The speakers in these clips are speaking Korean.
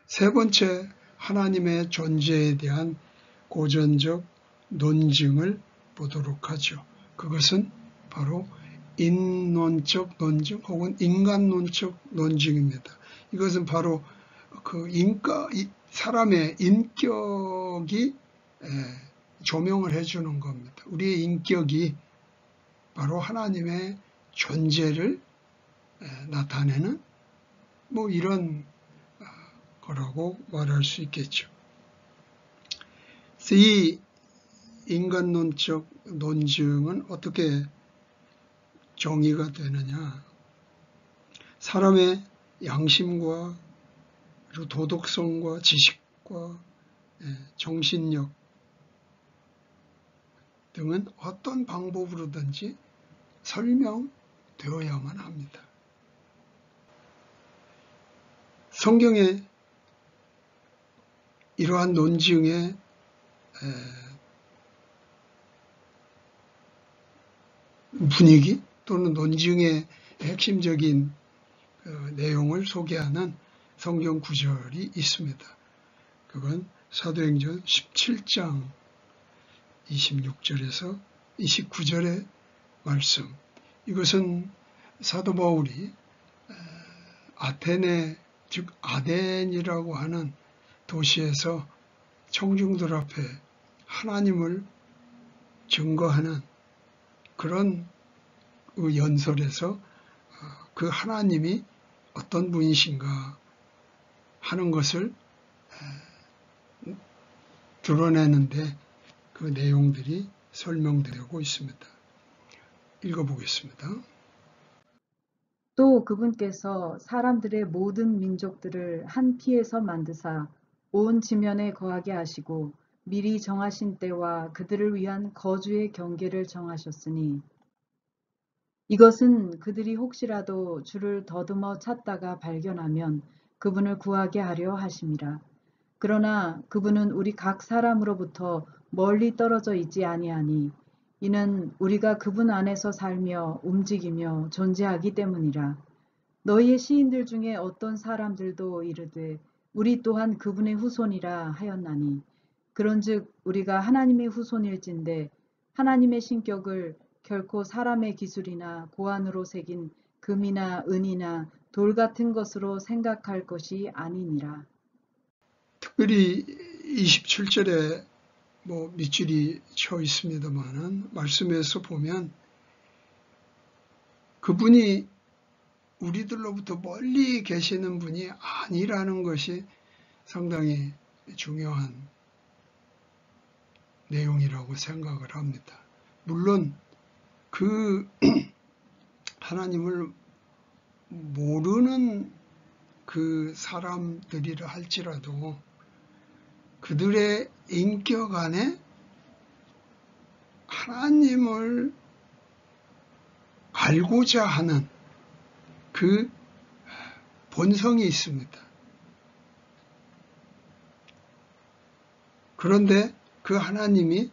세 번째, 하나님의 존재에 대한 고전적 논증을 보도록 하죠. 그것은 바로 인론적 논증 혹은 인간론적 논증입니다. 이것은 바로 사람의 인격이 조명을 해주는 겁니다. 우리의 인격이 바로 하나님의 존재를 나타내는 이런 거라고 말할 수 있겠죠. 이 인간론적 논증은 어떻게 정의가 되느냐? 사람의 양심과 그리고 도덕성과 지식과 정신력 등은 어떤 방법으로든지 설명되어야만 합니다. 성경에 이러한 논증의 분위기 또는 논증의 핵심적인 내용을 소개하는 성경 구절이 있습니다. 그건 사도행전 17장 26절에서 29절의 말씀. 이것은 사도 바울이 아테네, 즉 아덴이라고 하는 도시에서 청중들 앞에 하나님을 증거하는 그런 연설에서 그 하나님이 어떤 분이신가 하는 것을 드러내는데 그 내용들이 설명되고 있습니다. 읽어보겠습니다. 또 그분께서 사람들의 모든 민족들을 한 피에서 만드사 온 지면에 거하게 하시고 미리 정하신 때와 그들을 위한 거주의 경계를 정하셨으니 이것은 그들이 혹시라도 주를 더듬어 찾다가 발견하면 그분을 구하게 하려 하심이라. 그러나 그분은 우리 각 사람으로부터 멀리 떨어져 있지 아니하니 이는 우리가 그분 안에서 살며 움직이며 존재하기 때문이라. 너희의 시인들 중에 어떤 사람들도 이르되 우리 또한 그분의 후손이라 하였나니 그런즉 우리가 하나님의 후손일진데 하나님의 신격을 결코 사람의 기술이나 고안으로 새긴 금이나 은이나 돌 같은 것으로 생각할 것이 아니니라. 특별히 27절에 밑줄이 쳐 있습니다만은 말씀에서 보면 그분이 우리들로부터 멀리 계시는 분이 아니라는 것이 상당히 중요한 내용이라고 생각을 합니다. 물론 그 하나님을 모르는 그 사람들이라 할지라도 그들의 인격 안에 하나님을 알고자 하는 그 본성이 있습니다. 그런데 그 하나님이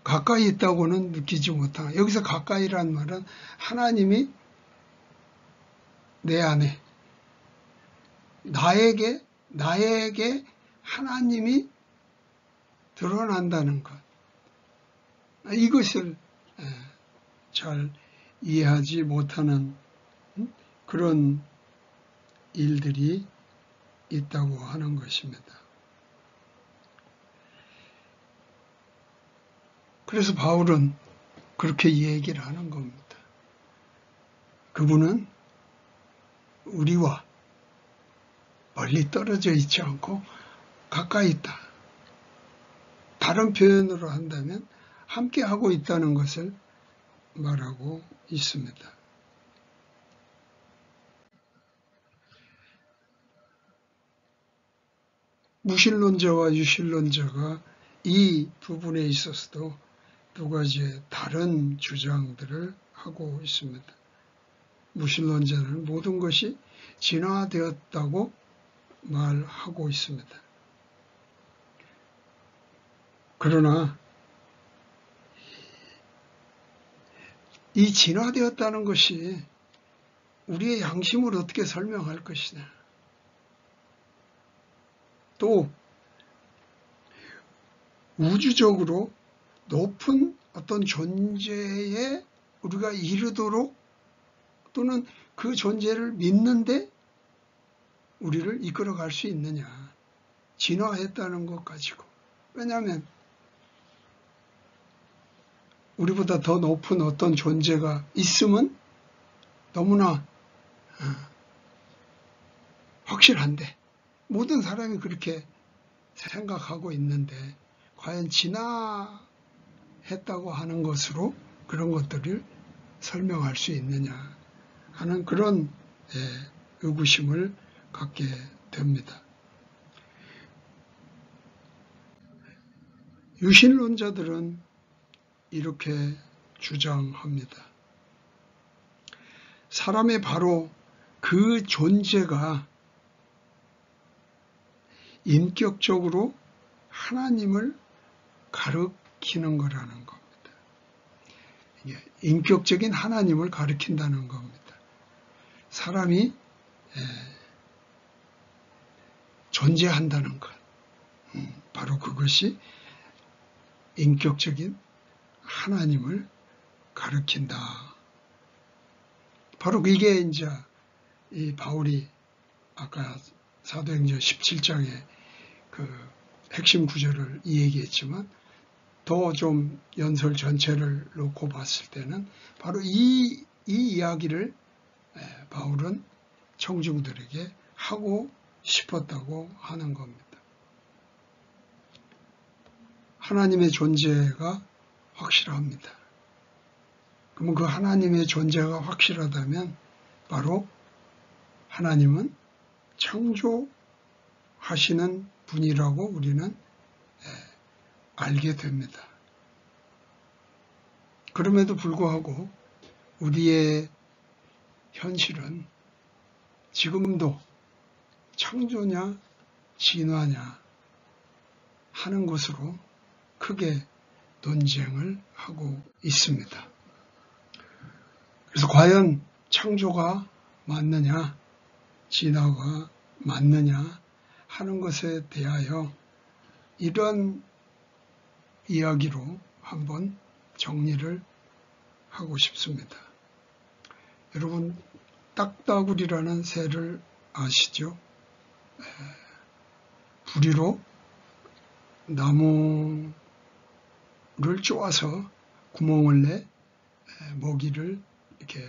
가까이 있다고는 느끼지 못하고, 여기서 가까이란 말은 하나님이 내 안에, 나에게 하나님이 드러난다는 것. 이것을 잘 이해하지 못하는 그런 일들이 있다고 하는 것입니다. 그래서 바울은 그렇게 얘기를 하는 겁니다. 그분은 우리와 멀리 떨어져 있지 않고 가까이 있다. 다른 표현으로 한다면 함께 하고 있다는 것을 말하고 있습니다. 무신론자와 유신론자가 이 부분에 있어서도 두 가지의 다른 주장들을 하고 있습니다. 무신론자는 모든 것이 진화되었다고 말하고 있습니다. 그러나 이 진화되었다는 것이 우리의 양심을 어떻게 설명할 것이냐. 또 우주적으로 높은 어떤 존재에 우리가 이르도록 또는 그 존재를 믿는데 우리를 이끌어갈 수 있느냐. 진화했다는 것 가지고. 왜냐하면 우리보다 더 높은 어떤 존재가 있으면 너무나 확실한데 모든 사람이 그렇게 생각하고 있는데 과연 진화했다고 하는 것으로 그런 것들을 설명할 수 있느냐 하는 그런 의구심을 갖게 됩니다. 유신론자들은 이렇게 주장합니다. 사람의 바로 그 존재가 인격적으로 하나님을 가리키는 거라는 겁니다. 인격적인 하나님을 가리킨다는 겁니다. 사람이 존재한다는 것. 바로 그것이 인격적인 하나님을 가리킨다. 바로 이게 이제 이 바울이 아까 사도행전 17장에 그 핵심 구절을 이야기했지만 더 좀 연설 전체를 놓고 봤을 때는 바로 이 이야기를 바울은 청중들에게 하고 싶었다고 하는 겁니다. 하나님의 존재가 확실합니다. 그러면 그 하나님의 존재가 확실하다면 바로 하나님은 창조하시는 분이라고 우리는 알게 됩니다. 그럼에도 불구하고 우리의 현실은 지금도 창조냐 진화냐 하는 것으로 크게 논쟁을 하고 있습니다. 그래서 과연 창조가 맞느냐 진화가 맞느냐 하는 것에 대하여 이런 이야기로 한번 정리를 하고 싶습니다. 여러분 딱따구리라는 새를 아시죠? 부리로 나무를 쪼아서 구멍을 내 먹이를 이렇게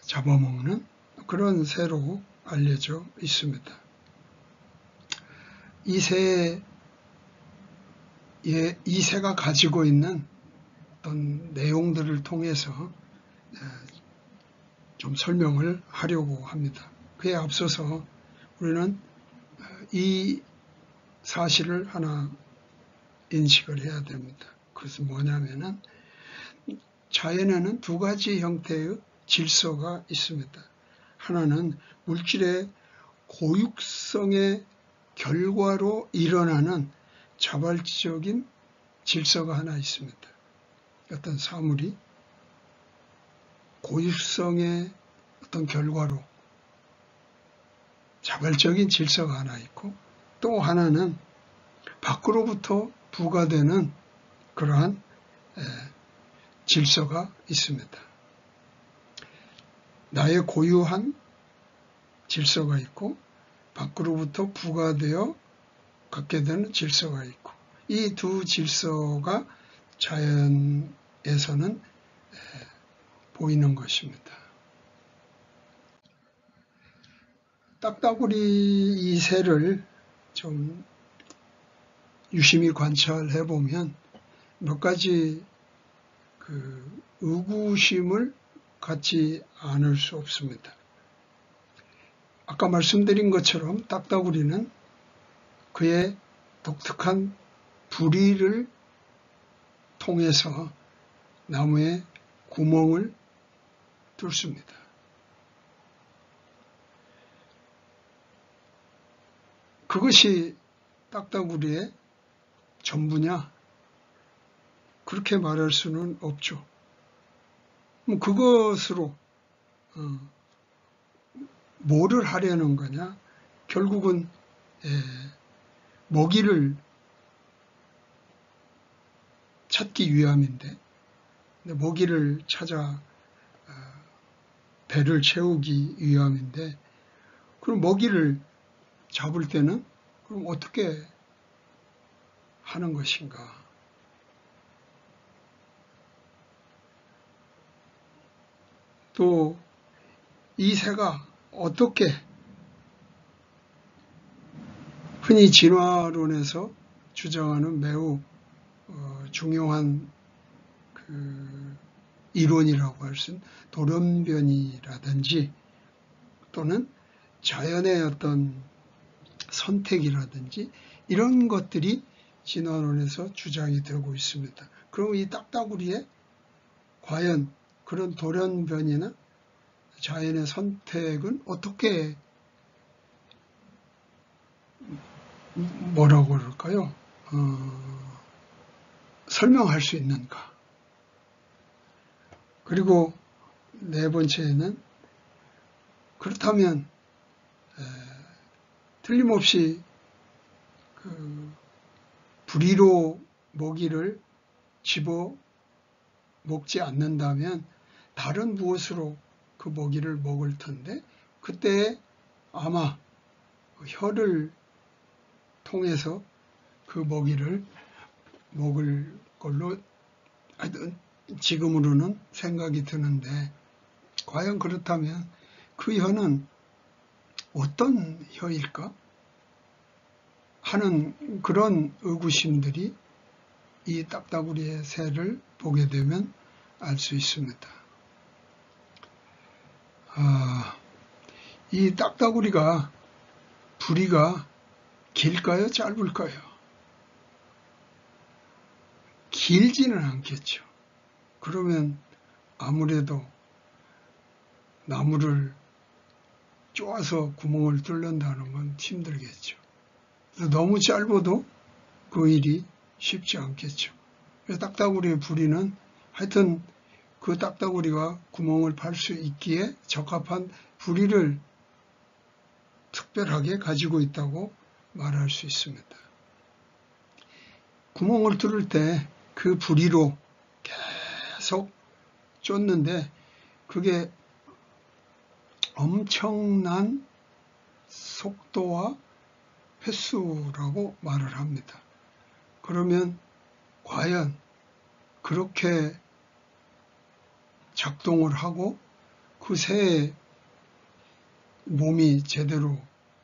잡아먹는 그런 새로 알려져 있습니다. 이 새가 가지고 있는 어떤 내용들을 통해서 좀 설명을 하려고 합니다. 그에 앞서서 우리는 이 사실을 하나 인식을 해야 됩니다. 그것은 뭐냐면은 자연에는 두 가지 형태의 질서가 있습니다. 하나는 물질의 고육성의 결과로 일어나는 자발적인 질서가 하나 있습니다. 어떤 사물이 고육성의 어떤 결과로 자발적인 질서가 하나 있고 또 하나는 밖으로부터 부과되는 그러한 질서가 있습니다. 나의 고유한 질서가 있고 밖으로부터 부과되어 갖게 되는 질서가 있고 이 두 질서가 자연에서는 보이는 것입니다. 딱따구리 이 새를 좀 유심히 관찰해 보면 몇 가지 그 의구심을 갖지 않을 수 없습니다. 아까 말씀드린 것처럼 딱따구리는 그의 독특한 부리를 통해서 나무에 구멍을 뚫습니다. 그것이 딱따구리의 전부냐? 그렇게 말할 수는 없죠. 그것으로 뭐를 하려는 거냐? 결국은 먹이를 찾기 위함인데, 먹이를 찾아 배를 채우기 위함인데, 그럼 먹이를 잡을 때는 그럼 어떻게 하는 것인가? 또 이 새가 어떻게 흔히 진화론에서 주장하는 매우 중요한 그 이론이라고 할 수 있는 돌연변이라든지 또는 자연의 어떤 선택이라든지 이런 것들이 진화론에서 주장이 되고 있습니다. 그럼 이 딱따구리에 과연 그런 돌연변이나 자연의 선택은 어떻게 뭐라고 그럴까요? 설명할 수 있는가? 그리고 네 번째는 그렇다면 틀림없이 그 부리로 먹이를 집어 먹지 않는다면 다른 무엇으로 그 먹이를 먹을 텐데 그때 아마 혀를 통해서 그 먹이를 먹을 걸로 지금으로는 생각이 드는데 과연 그렇다면 그 혀는 어떤 혀일까 하는 그런 의구심들이 이 딱따구리의 새를 보게 되면 알 수 있습니다. 이 딱따구리가 부리가 길까요? 짧을까요? 길지는 않겠죠. 그러면 아무래도 나무를 쪼아서 구멍을 뚫는다는 건 힘들겠죠. 너무 짧아도 그 일이 쉽지 않겠죠. 딱따구리의 부리는 하여튼 그 딱따구리가 구멍을 팔 수 있기에 적합한 부리를 특별하게 가지고 있다고 말할 수 있습니다. 구멍을 뚫을 때 그 부리로 계속 쫓는데 그게 엄청난 속도와 횟수라고 말을 합니다. 그러면 과연 그렇게 작동을 하고 그 새의 몸이 제대로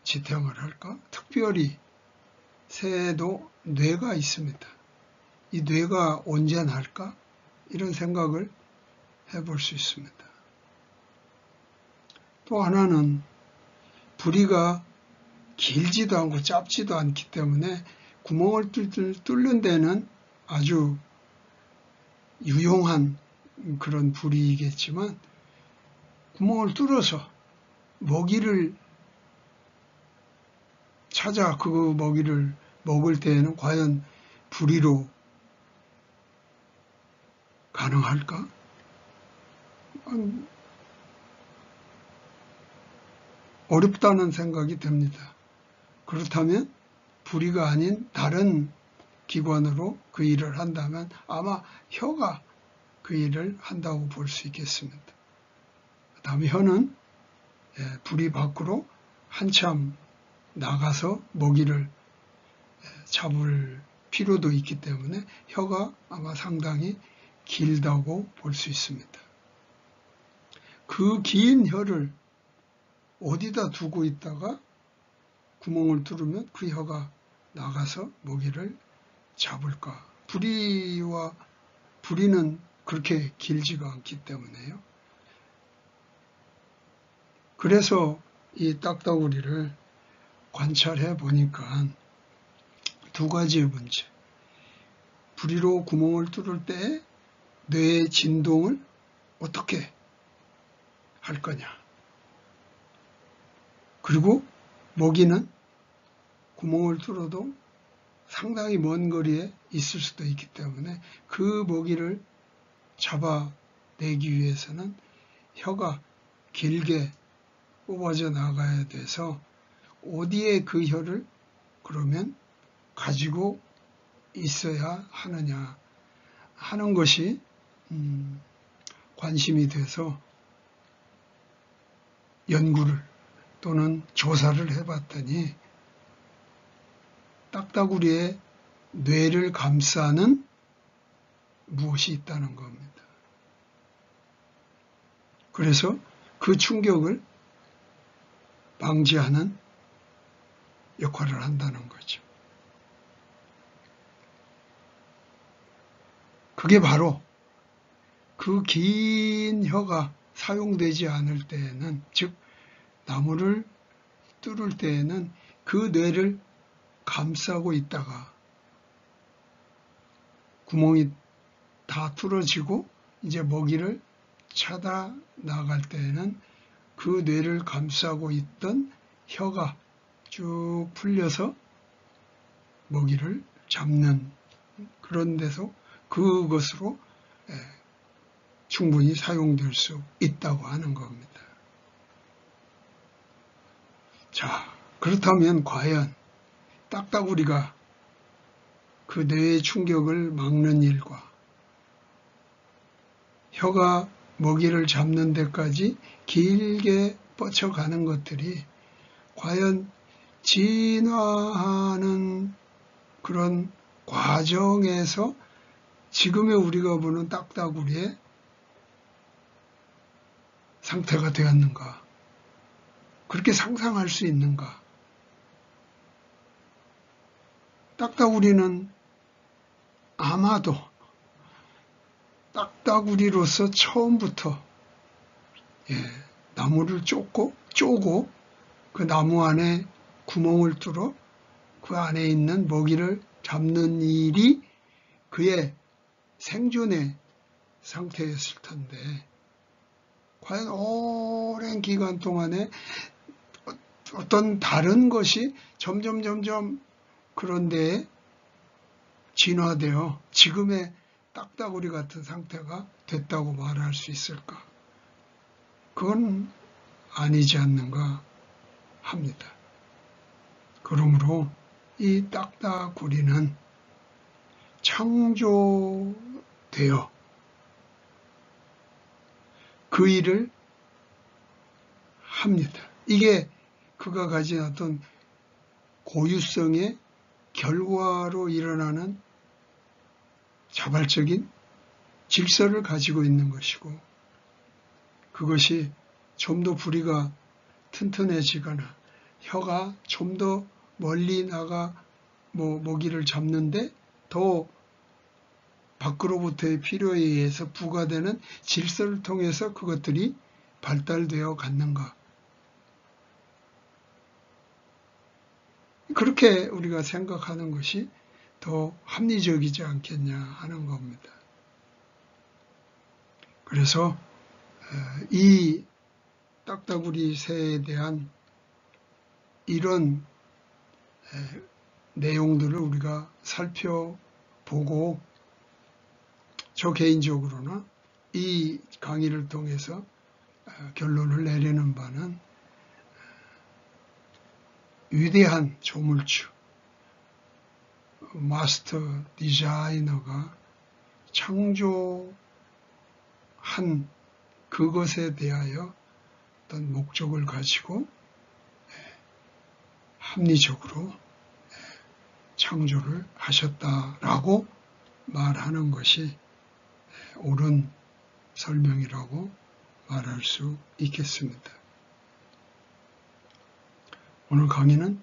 지탱을 할까? 특별히 새에도 뇌가 있습니다. 이 뇌가 온전할까? 이런 생각을 해볼 수 있습니다. 또 하나는 부리가 길지도 않고 짧지도 않기 때문에 구멍을 뚫는 데는 아주 유용한 그런 부리이겠지만 구멍을 뚫어서 먹이를 찾아 그 먹이를 먹을 때에는 과연 부리로 가능할까? 어렵다는 생각이 듭니다. 그렇다면 부리가 아닌 다른 기관으로 그 일을 한다면 아마 혀가 그 일을 한다고 볼 수 있겠습니다. 그 다음에 혀는 부리 밖으로 한참 나가서 먹이를 잡을 필요도 있기 때문에 혀가 아마 상당히 길다고 볼 수 있습니다. 그 긴 혀를 어디다 두고 있다가 구멍을 뚫으면 그 혀가 나가서 먹이를 잡을까? 부리는 그렇게 길지가 않기 때문에요. 그래서 이 딱따구리를 관찰해 보니까 두 가지의 문제. 부리로 구멍을 뚫을 때 뇌의 진동을 어떻게 할 거냐. 그리고 먹이는 구멍을 뚫어도 상당히 먼 거리에 있을 수도 있기 때문에 그 먹이를 잡아내기 위해서는 혀가 길게 뽑아져 나가야 돼서 어디에 그 혀를 그러면 가지고 있어야 하느냐 하는 것이 관심이 돼서 연구를 또는 조사를 해봤더니 딱따구리의 뇌를 감싸는 무엇이 있다는 겁니다. 그래서 그 충격을 방지하는 역할을 한다는 거죠. 그게 바로 그 긴 혀가 사용되지 않을 때에는, 즉 나무를 뚫을 때에는 그 뇌를 감싸고 있다가 구멍이 다 뚫어지고 이제 먹이를 찾아 나갈 때에는 그 뇌를 감싸고 있던 혀가 쭉 풀려서 먹이를 잡는 그런 데서 그것으로 충분히 사용될 수 있다고 하는 겁니다. 자, 그렇다면 과연 딱따구리가 그 뇌의 충격을 막는 일과 혀가 먹이를 잡는 데까지 길게 뻗쳐가는 것들이 과연 진화하는 그런 과정에서 지금의 우리가 보는 딱따구리의 상태가 되었는가? 그렇게 상상할 수 있는가? 딱따구리는 아마도 딱따구리로서 처음부터 나무를 쪼고 그 나무 안에 구멍을 뚫어 그 안에 있는 먹이를 잡는 일이 그의 생존의 상태였을 텐데 과연 오랜 기간 동안에 어떤 다른 것이 점점 그런 데에 진화되어 지금의 딱따구리 같은 상태가 됐다고 말할 수 있을까? 그건 아니지 않는가 합니다. 그러므로 이 딱따구리는 창조되어 그 일을 합니다. 이게 그가 가진 어떤 고유성의 결과로 일어나는 자발적인 질서를 가지고 있는 것이고 그것이 좀 더 부리가 튼튼해지거나 혀가 좀 더 멀리 나가 먹이를 잡는데 더 밖으로부터의 필요에 의해서 부과되는 질서를 통해서 그것들이 발달되어 갔는가. 그렇게 우리가 생각하는 것이 더 합리적이지 않겠냐 하는 겁니다. 그래서 이 딱따구리 새에 대한 이런 내용들을 우리가 살펴보고 저 개인적으로는 이 강의를 통해서 결론을 내리는 바는 위대한 조물주, 마스터 디자이너가 창조한 그것에 대하여 어떤 목적을 가지고 합리적으로 창조를 하셨다라고 말하는 것이 옳은 설명이라고 말할 수 있겠습니다. 오늘 강의는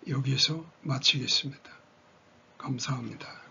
여기에서 마치겠습니다. 감사합니다.